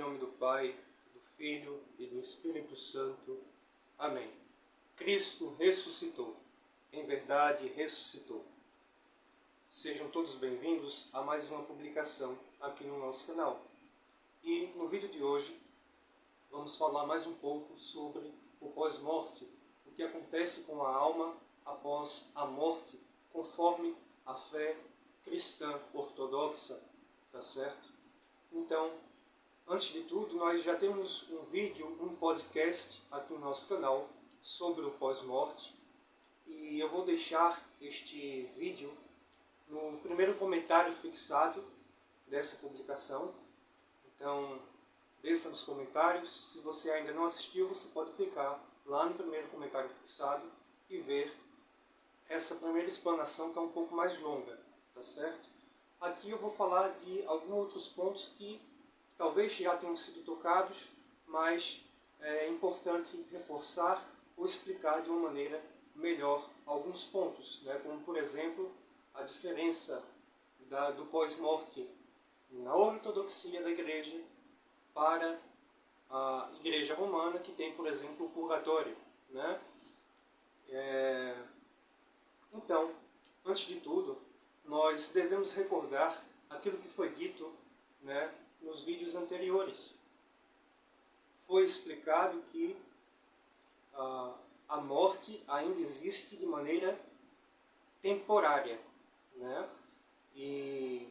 nome do Pai, do Filho e do Espírito Santo. Amém. Cristo ressuscitou. Em verdade, ressuscitou. Sejam todos bem-vindos a mais uma publicação aqui no nosso canal. E no vídeo de hoje, vamos falar mais um pouco sobre o pós-morte, o que acontece com a alma após a morte, conforme a fé cristã ortodoxa, tá certo? Então, antes de tudo, nós já temos um vídeo, um podcast aqui no nosso canal sobre o pós-morte, e eu vou deixar este vídeo no primeiro comentário fixado dessa publicação. Então, desça nos comentários. Se você ainda não assistiu, você pode clicar lá no primeiro comentário fixado e ver essa primeira explanação, que é um pouco mais longa, tá certo? Aqui eu vou falar de alguns outros pontos que talvez já tenham sido tocados, mas é importante reforçar ou explicar de uma maneira melhor alguns pontos, né? Como, por exemplo, a diferença do pós-morte na ortodoxia da igreja para a igreja romana, que tem, por exemplo, o purgatório, né? Então, antes de tudo, nós devemos recordar aquilo que foi dito, né, nos vídeos anteriores. Foi explicado que a morte ainda existe de maneira temporária, né? E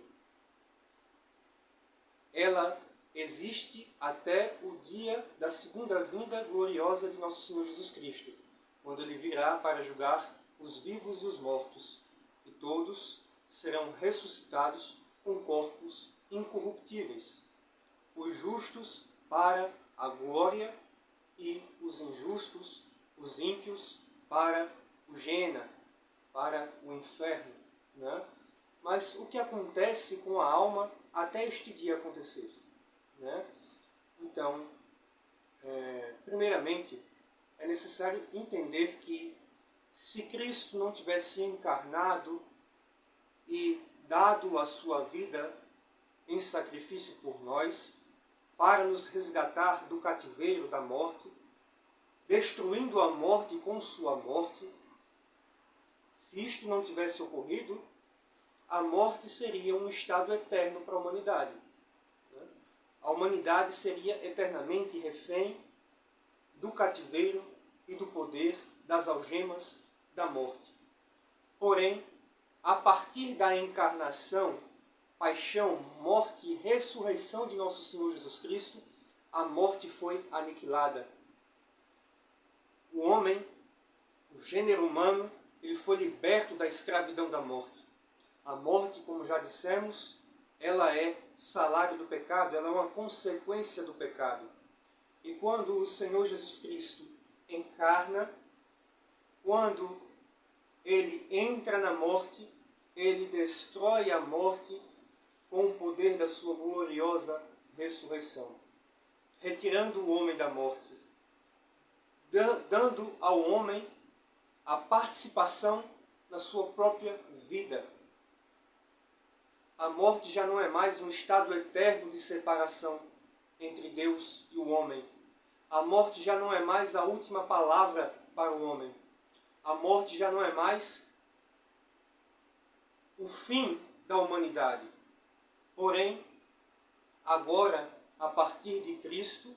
ela existe até o dia da segunda vinda gloriosa de nosso Senhor Jesus Cristo, quando Ele virá para julgar os vivos e os mortos, e todos serão ressuscitados com corpos incorruptíveis, os justos para a glória e os injustos, os ímpios, para o Gêena, para o inferno, né? Mas o que acontece com a alma até este dia acontecer, né? Então, primeiramente, é necessário entender que se Cristo não tivesse encarnado e dado a sua vida em sacrifício por nós, para nos resgatar do cativeiro da morte, destruindo a morte com sua morte, se isto não tivesse ocorrido, a morte seria um estado eterno para a humanidade. A humanidade seria eternamente refém do cativeiro e do poder das algemas da morte. Porém, a partir da encarnação, paixão, morte e ressurreição de nosso Senhor Jesus Cristo, a morte foi aniquilada. O homem, o gênero humano, ele foi liberto da escravidão da morte. A morte, como já dissemos, ela é salário do pecado, ela é uma consequência do pecado. E quando o Senhor Jesus Cristo encarna, quando Ele entra na morte, Ele destrói a morte com o poder da sua gloriosa ressurreição, retirando o homem da morte, dando ao homem a participação na sua própria vida. A morte já não é mais um estado eterno de separação entre Deus e o homem. A morte já não é mais a última palavra para o homem. A morte já não é mais o fim da humanidade. Porém, agora, a partir de Cristo,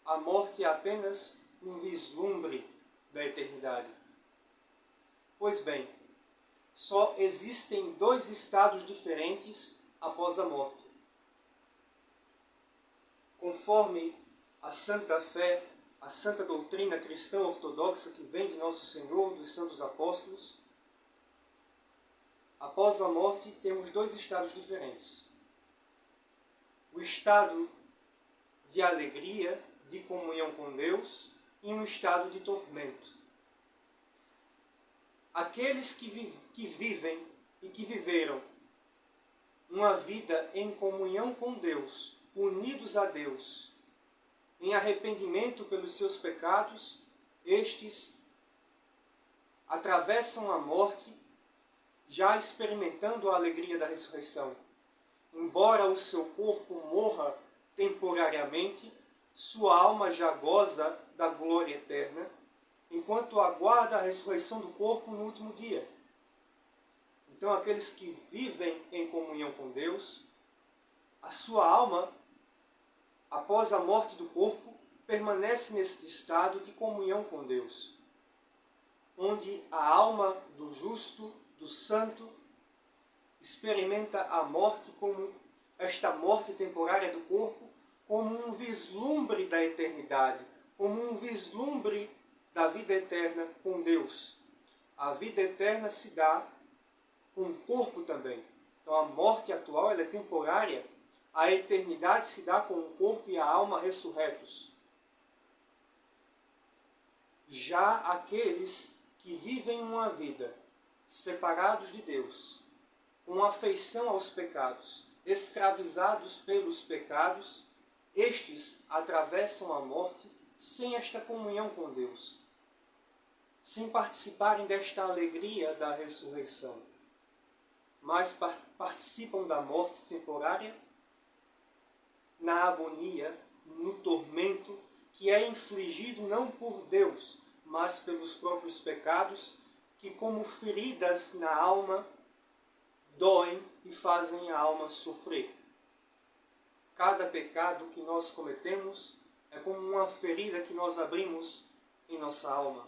a morte é apenas um vislumbre da eternidade. Pois bem, só existem dois estados diferentes após a morte. Conforme a santa fé, a santa doutrina cristã ortodoxa que vem de nosso Senhor, dos santos apóstolos, após a morte temos dois estados diferentes. O estado de alegria, de comunhão com Deus, e um estado de tormento. Aqueles que vivem e que viveram uma vida em comunhão com Deus, unidos a Deus, em arrependimento pelos seus pecados, estes atravessam a morte já experimentando a alegria da ressurreição. Embora o seu corpo morra temporariamente, sua alma já goza da glória eterna, enquanto aguarda a ressurreição do corpo no último dia. Então, aqueles que vivem em comunhão com Deus, a sua alma, após a morte do corpo, permanece nesse estado de comunhão com Deus, onde a alma do justo, do santo, experimenta a morte como esta morte temporária do corpo, como um vislumbre da eternidade, como um vislumbre da vida eterna com Deus. A vida eterna se dá com o corpo também. Então a morte atual ela é temporária, a eternidade se dá com o corpo e a alma ressurretos. Já aqueles que vivem uma vida separados de Deus, com afeição aos pecados, escravizados pelos pecados, estes atravessam a morte sem esta comunhão com Deus, sem participarem desta alegria da ressurreição, mas participam da morte temporária, na agonia, no tormento que é infligido não por Deus, mas pelos próprios pecados, que como feridas na alma, doem e fazem a alma sofrer. Cada pecado que nós cometemos é como uma ferida que nós abrimos em nossa alma.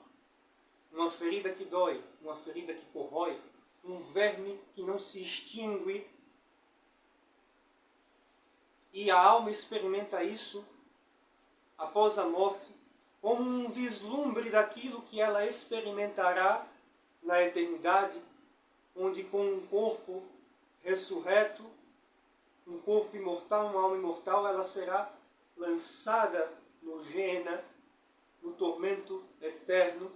Uma ferida que dói, uma ferida que corrói, um verme que não se extingue. E a alma experimenta isso após a morte, como um vislumbre daquilo que ela experimentará na eternidade, onde com um corpo ressurreto, um corpo imortal, uma alma imortal, ela será lançada no Gêena, no tormento eterno,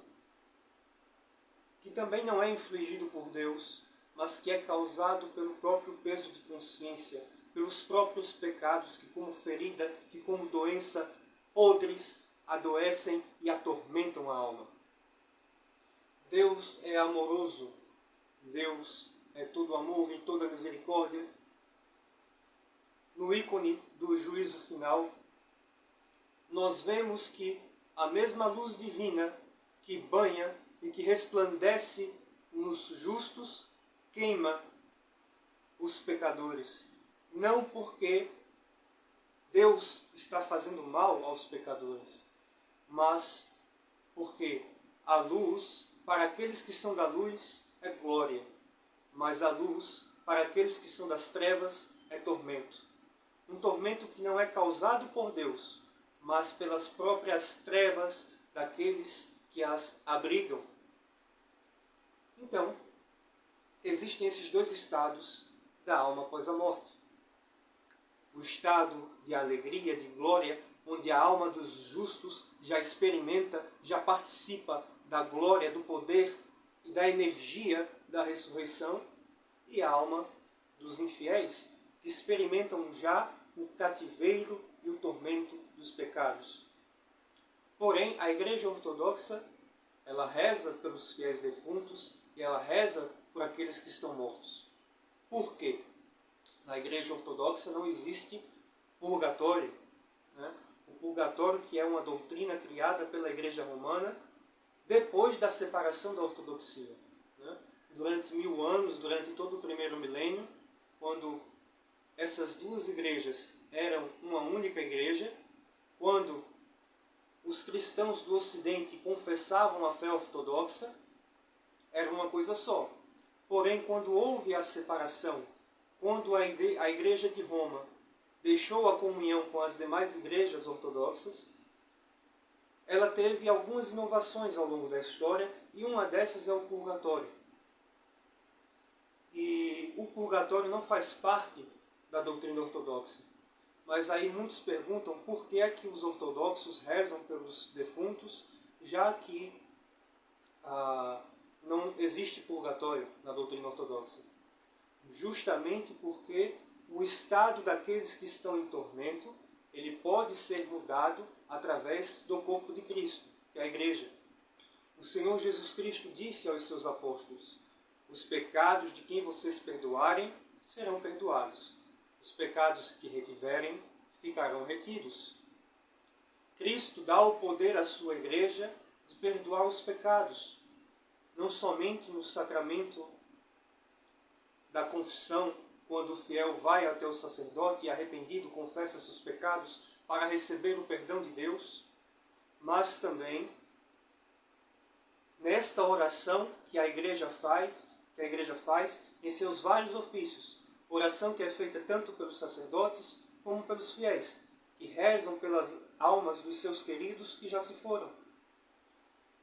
que também não é infligido por Deus, mas que é causado pelo próprio peso de consciência, pelos próprios pecados que como ferida, que como doença, podres, adoecem e atormentam a alma. Deus é amoroso, Deus é todo amor e toda misericórdia. No ícone do juízo final, nós vemos que a mesma luz divina que banha e que resplandece nos justos, queima os pecadores. Não porque Deus está fazendo mal aos pecadores, mas porque a luz, para aqueles que são da luz, é glória, mas a luz, para aqueles que são das trevas, é tormento. Um tormento que não é causado por Deus, mas pelas próprias trevas daqueles que as abrigam. Então, existem esses dois estados da alma após a morte. O estado de alegria, de glória, onde a alma dos justos já experimenta, já participa da glória, do poder e da energia da ressurreição, e a alma dos infiéis, que experimentam já o cativeiro e o tormento dos pecados. Porém, a Igreja Ortodoxa, ela reza pelos fiéis defuntos e ela reza por aqueles que estão mortos. Por quê? Na Igreja Ortodoxa não existe purgatório, né? O purgatório, que é uma doutrina criada pela Igreja Romana depois da separação da Ortodoxia, né? Durante 1000 anos, durante todo o primeiro milênio, quando essas duas igrejas eram uma única igreja, quando os cristãos do Ocidente confessavam a fé ortodoxa, era uma coisa só. Porém, quando houve a separação, quando a Igreja de Roma deixou a comunhão com as demais igrejas ortodoxas, ela teve algumas inovações ao longo da história, e uma dessas é o purgatório. E o purgatório não faz parte da doutrina ortodoxa. Mas aí muitos perguntam por que é que os ortodoxos rezam pelos defuntos, já que não existe purgatório na doutrina ortodoxa. Justamente porque o estado daqueles que estão em tormento, ele pode ser mudado através do corpo de Cristo, que é a igreja. O Senhor Jesus Cristo disse aos seus apóstolos: os pecados de quem vocês perdoarem serão perdoados. Os pecados que retiverem ficarão retidos. Cristo dá o poder à sua igreja de perdoar os pecados, não somente no sacramento da confissão, quando o fiel vai até o sacerdote e arrependido confessa seus pecados para receber o perdão de Deus, mas também nesta oração que a igreja faz em seus vários ofícios, oração que é feita tanto pelos sacerdotes como pelos fiéis, que rezam pelas almas dos seus queridos que já se foram.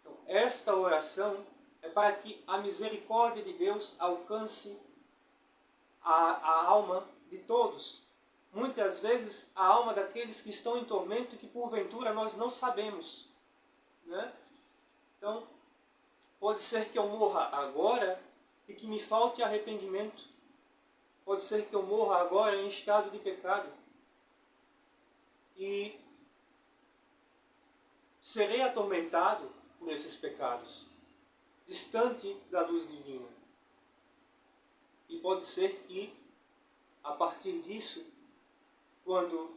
Então, esta oração é para que a misericórdia de Deus alcance a alma de todos. Muitas vezes a alma daqueles que estão em tormento e que porventura nós não sabemos, né? Então, pode ser que eu morra agora e que me falte arrependimento. Pode ser que eu morra agora em estado de pecado. E serei atormentado por esses pecados, distante da luz divina. E pode ser que, a partir disso, quando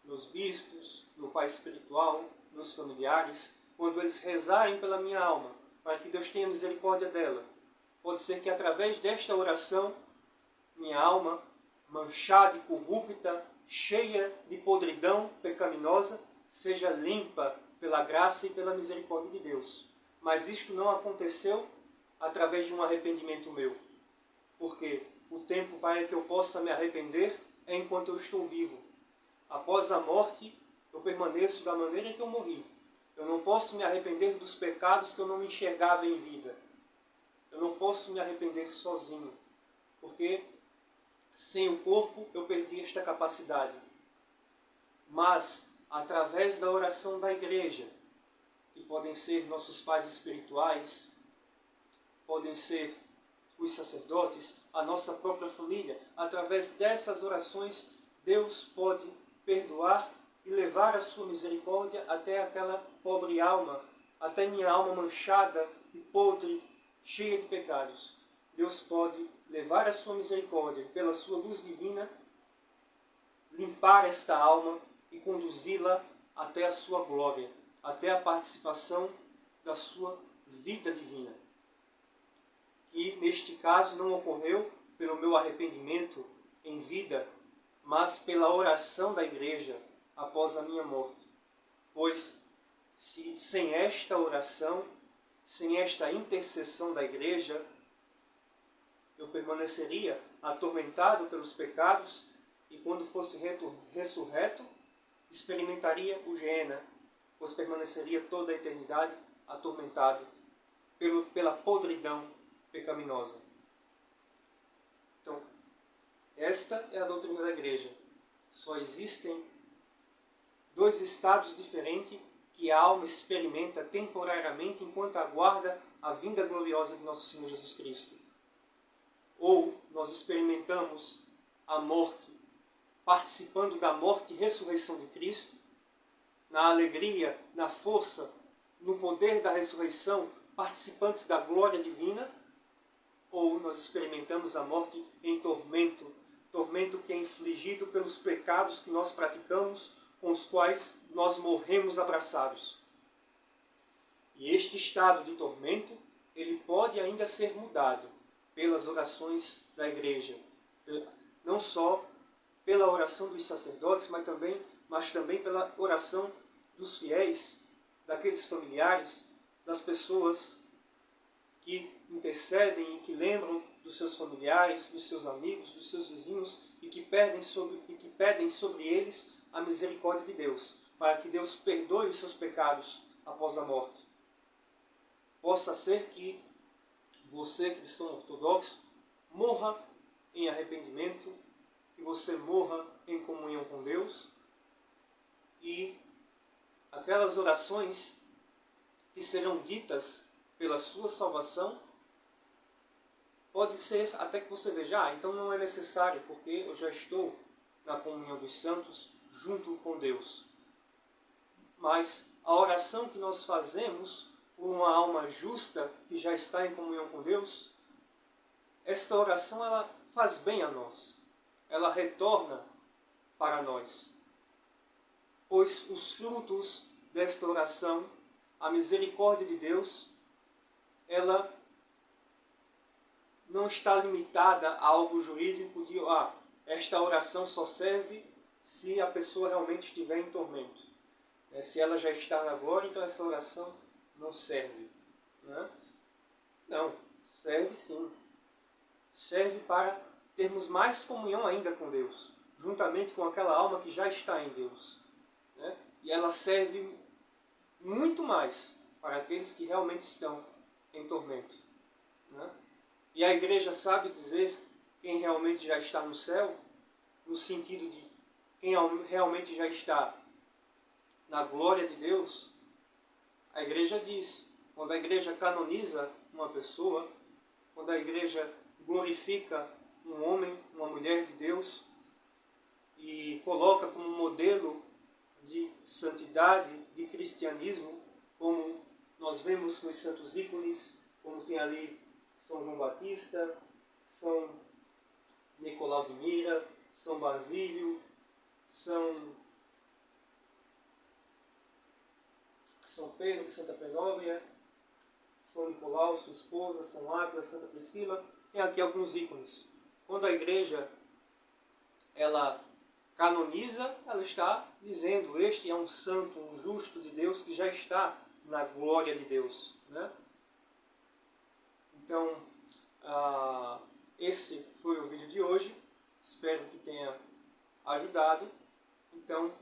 meus bispos, meu pai espiritual, meus familiares, quando eles rezarem pela minha alma, para que Deus tenha misericórdia dela, pode ser que através desta oração, minha alma, manchada e corrupta, cheia de podridão pecaminosa, seja limpa pela graça e pela misericórdia de Deus. Mas isto não aconteceu através de um arrependimento meu. Porque o tempo para que eu possa me arrepender é enquanto eu estou vivo. Após a morte, eu permaneço da maneira que eu morri. Eu não posso me arrepender dos pecados que eu não me enxergava em vida. Eu não posso me arrepender sozinho. Porque sem o corpo eu perdi esta capacidade. Mas, através da oração da igreja, que podem ser nossos pais espirituais, podem ser os sacerdotes, a nossa própria família, através dessas orações, Deus pode perdoar e levar a sua misericórdia até aquela pobre alma, até minha alma manchada e podre, cheia de pecados. Deus pode levar a sua misericórdia e pela sua luz divina limpar esta alma e conduzi-la até a sua glória, até a participação da sua vida divina. E neste caso não ocorreu pelo meu arrependimento em vida, mas pela oração da igreja após a minha morte. Pois sem esta oração, sem esta intercessão da igreja, eu permaneceria atormentado pelos pecados e quando fosse ressurreto, experimentaria o Geena, pois permaneceria toda a eternidade atormentado pela podridão pecaminosa. Então, esta é a doutrina da igreja. Só existem dois estados diferentes que a alma experimenta temporariamente enquanto aguarda a vinda gloriosa de nosso Senhor Jesus Cristo. Ou nós experimentamos a morte, participando da morte e ressurreição de Cristo, na alegria, na força, no poder da ressurreição, participantes da glória divina, ou nós experimentamos a morte em tormento, tormento que é infligido pelos pecados que nós praticamos, com os quais nós morremos abraçados. E este estado de tormento, ele pode ainda ser mudado pelas orações da igreja, não só pela oração dos sacerdotes, mas também pela oração dos fiéis, daqueles familiares, das pessoas que intercedem e que lembram dos seus familiares, dos seus amigos, dos seus vizinhos e que pedem sobre eles a misericórdia de Deus, para que Deus perdoe os seus pecados após a morte. Possa ser que você, cristão ortodoxo, morra em arrependimento, que você morra em comunhão com Deus e aquelas orações que serão ditas pela sua salvação, pode ser até que você veja, então não é necessário, porque eu já estou na comunhão dos santos junto com Deus. Mas a oração que nós fazemos por uma alma justa que já está em comunhão com Deus, esta oração ela faz bem a nós. Ela retorna para nós. pois os frutos desta oração, a misericórdia de Deus, ela não está limitada a algo jurídico de esta oração só serve se a pessoa realmente estiver em tormento. Se ela já está na glória, então essa oração não serve. Não, serve sim. Serve para termos mais comunhão ainda com Deus, juntamente com aquela alma que já está em Deus. E ela serve muito mais para aqueles que realmente estão em tormento. E a igreja sabe dizer quem realmente já está no céu, no sentido de quem realmente já está na glória de Deus. A igreja diz, quando a igreja canoniza uma pessoa, quando a igreja glorifica um homem, uma mulher de Deus, e coloca como modelo de santidade, de cristianismo, como nós vemos nos santos ícones, como tem ali São João Batista, São Nicolau de Mira, São Basílio, São Pedro, Santa Fenólia, São Nicolau, sua esposa, São Águila, Santa Priscila. Tem aqui alguns ícones. Quando a igreja ela canoniza, ela está dizendo: este é um santo, um justo de Deus que já está na glória de Deus. Então, esse foi o vídeo de hoje. Espero que tenha ajudado. Então,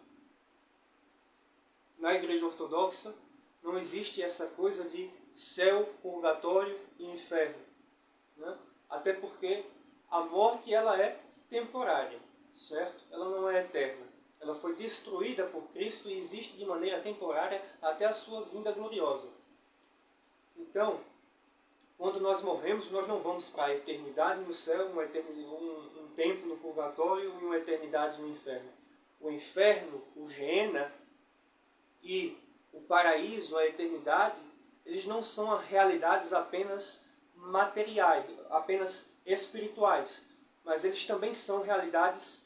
na Igreja Ortodoxa não existe essa coisa de céu, purgatório e inferno. Até porque a morte ela é temporária, certo? Ela não é eterna. Ela foi destruída por Cristo e existe de maneira temporária até a sua vinda gloriosa. Então, quando nós morremos, nós não vamos para a eternidade no céu, um tempo no purgatório e uma eternidade no inferno. O inferno, o Geena e o paraíso, a eternidade, eles não são realidades apenas materiais, apenas espirituais, mas eles também são realidades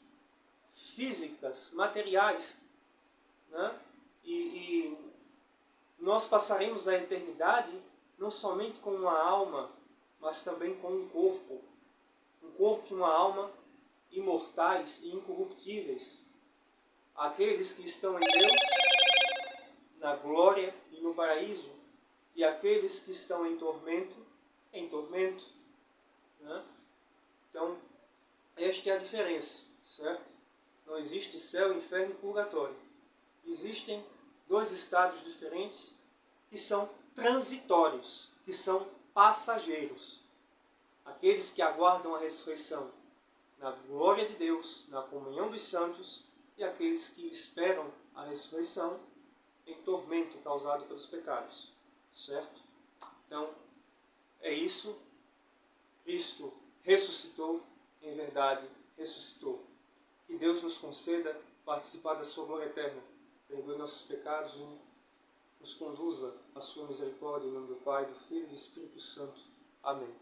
físicas, materiais. E nós passaremos a eternidade não somente com uma alma, mas também com um corpo e uma alma imortais e incorruptíveis. Aqueles que estão em Deus, na glória e no paraíso, e aqueles que estão em tormento. Então, esta é a diferença, certo? Não existe céu, inferno e purgatório. Existem dois estados diferentes que são transitórios, que são passageiros. Aqueles que aguardam a ressurreição na glória de Deus, na comunhão dos santos, e aqueles que esperam a ressurreição em tormento causado pelos pecados, certo? Então, é isso. Cristo ressuscitou, em verdade, ressuscitou. Que Deus nos conceda participar da sua glória eterna, perdoe nossos pecados e nos conduza à sua misericórdia, em nome do Pai, do Filho e do Espírito Santo. Amém.